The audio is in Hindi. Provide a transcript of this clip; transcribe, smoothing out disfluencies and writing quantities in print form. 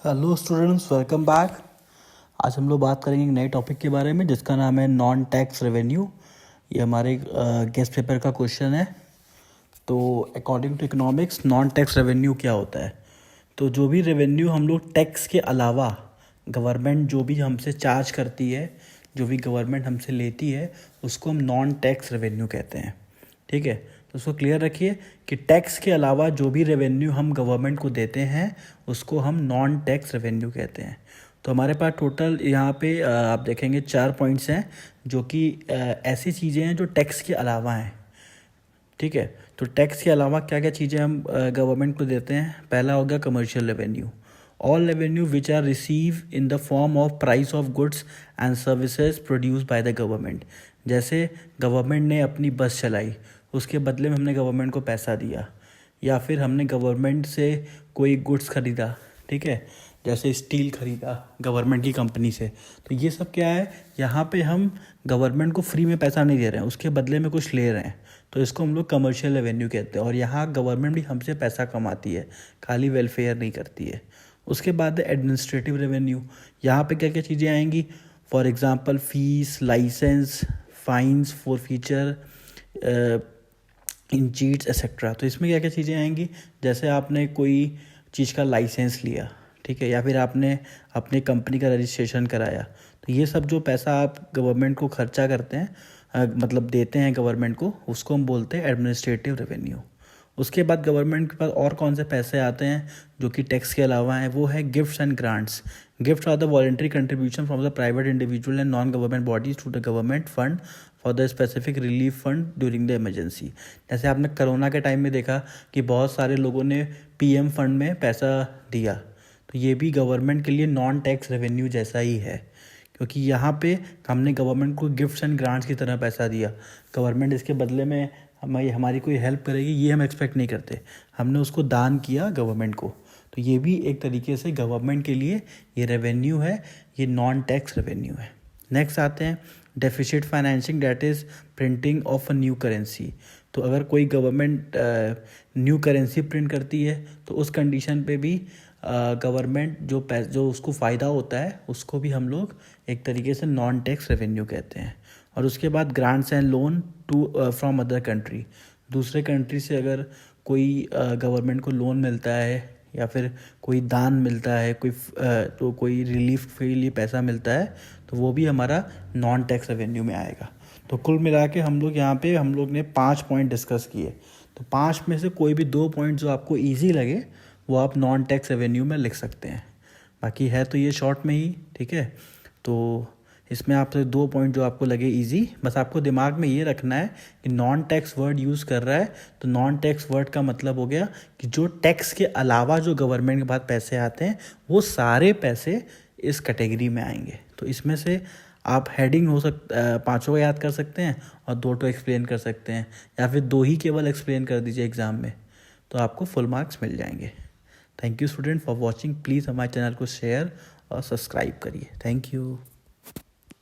Hello students, welcome back. आज हम लोग बात करेंगे एक नए टॉपिक के बारे में जिसका नाम है नॉन टैक्स रेवेन्यू। ये हमारे गेस्ट पेपर का क्वेश्चन है। तो according to economics non tax revenue क्या होता है? तो जो भी रेवेन्यू हम लोग टैक्स के अलावा गवर्नमेंट जो भी हमसे चार्ज करती है, जो भी गवर्नमेंट हमसे लेती है, उसको हम नॉन टैक्स रेवेन्यू कहते हैं। ठीक है, तो उसको क्लियर रखिए कि टैक्स के अलावा जो भी रेवेन्यू हम गवर्नमेंट को देते हैं उसको हम नॉन टैक्स रेवेन्यू कहते हैं। तो हमारे पास टोटल यहाँ पे आप देखेंगे 4 पॉइंट्स हैं जो कि ऐसी चीज़ें हैं जो टैक्स के अलावा हैं। ठीक है, तो टैक्स के अलावा क्या क्या चीज़ें हम गवर्नमेंट को देते हैं? पहला हो गया commercial revenue. All revenue which are receive in the form of price of goods and services produce by the government. जैसे गवर्नमेंट ने अपनी बस चलाई, उसके बदले में हमने गवर्नमेंट को पैसा दिया, या फिर हमने गवर्नमेंट से कोई गुड्स खरीदा। ठीक है, जैसे स्टील खरीदा गवर्नमेंट की कंपनी से। तो ये सब क्या है, यहाँ पे हम गवर्नमेंट को फ्री में पैसा नहीं दे रहे हैं, उसके बदले में कुछ ले रहे हैं। तो इसको हम लोग कमर्शियल रेवेन्यू कहते हैं। और यहाँ गवर्नमेंट भी हमसे पैसा कमाती है, खाली वेलफेयर नहीं करती है। उसके बाद एडमिनिस्ट्रेटिव रेवेन्यू। यहाँ पे क्या क्या चीज़ें आएंगी? For example fees, licence, fines, forfeiture, escheats etcetera. तो इसमें क्या क्या चीज़ें आएंगी? जैसे आपने कोई चीज़ का लाइसेंस लिया, ठीक है, या फिर आपने अपने कंपनी का रजिस्ट्रेशन कराया, तो ये सब जो पैसा आप गवर्नमेंट को खर्चा करते हैं, मतलब देते हैं गवर्नमेंट को, उसको हम बोलते हैं एडमिनिस्ट्रेटिव रेवेन्यू। उसके बाद गवर्नमेंट के पास और कौन से पैसे आते हैं जो कि टैक्स के अलावा हैं? वो है gifts and grants. Gift are the voluntary contribution from the private individual and non government bodies to the government fund for the specific relief fund during the emergency. जैसे आपने कोरोना के टाइम में देखा कि बहुत सारे लोगों ने पीएम फंड में पैसा दिया, तो ये भी गवर्नमेंट के लिए नॉन टैक्स रेवेन्यू जैसा ही है, क्योंकि यहाँ पे हमने गवर्नमेंट को गिफ्ट्स एंड ग्रांट्स की तरह पैसा दिया। गवर्नमेंट इसके बदले में हमारी कोई हेल्प करेगी ये हम एक्सपेक्ट नहीं करते, हमने उसको दान किया गवर्नमेंट को। तो ये भी एक तरीके से गवर्नमेंट के लिए ये रेवेन्यू है, ये नॉन टैक्स रेवेन्यू है। नेक्स्ट आते हैं deficit financing, that is printing of a new currency. तो अगर कोई गवर्नमेंट न्यू करेंसी प्रिंट करती है तो उस कंडीशन पे भी गवर्नमेंट जो उसको फ़ायदा होता है उसको भी हम लोग एक तरीके से नॉन टैक्स रेवेन्यू कहते हैं। और उसके बाद grants and loan to from other country. दूसरे कंट्री से अगर कोई गवर्नमेंट को लोन मिलता है या फिर कोई दान मिलता है, तो कोई रिलीफ के लिए पैसा मिलता है, तो वो भी हमारा नॉन टैक्स रेवेन्यू में आएगा। तो कुल मिला के हम लोग ने 5 पॉइंट डिस्कस किए। तो 5 में से कोई भी 2 पॉइंट जो आपको ईजी लगे वो आप नॉन टैक्स रेवेन्यू में लिख सकते हैं। बाकी है तो ये शॉर्ट में ही, ठीक है। तो इसमें आपसे 2 पॉइंट जो आपको लगे इजी, बस आपको दिमाग में ये रखना है कि नॉन टैक्स वर्ड यूज़ कर रहा है, तो नॉन टैक्स वर्ड का मतलब हो गया कि जो टैक्स के अलावा जो गवर्नमेंट के पास पैसे आते हैं वो सारे पैसे इस कैटेगरी में आएंगे। तो इसमें से आप हेडिंग पाँचों को याद कर सकते हैं और 2 तो एक्सप्लेन कर सकते हैं, या फिर 2 ही केवल एक्सप्लेन कर दीजिए एग्ज़ाम में, तो आपको फुल मार्क्स मिल जाएंगे। Thank you student for watching. Please हमारे चैनल को शेयर और सब्सक्राइब करिए। Thank you.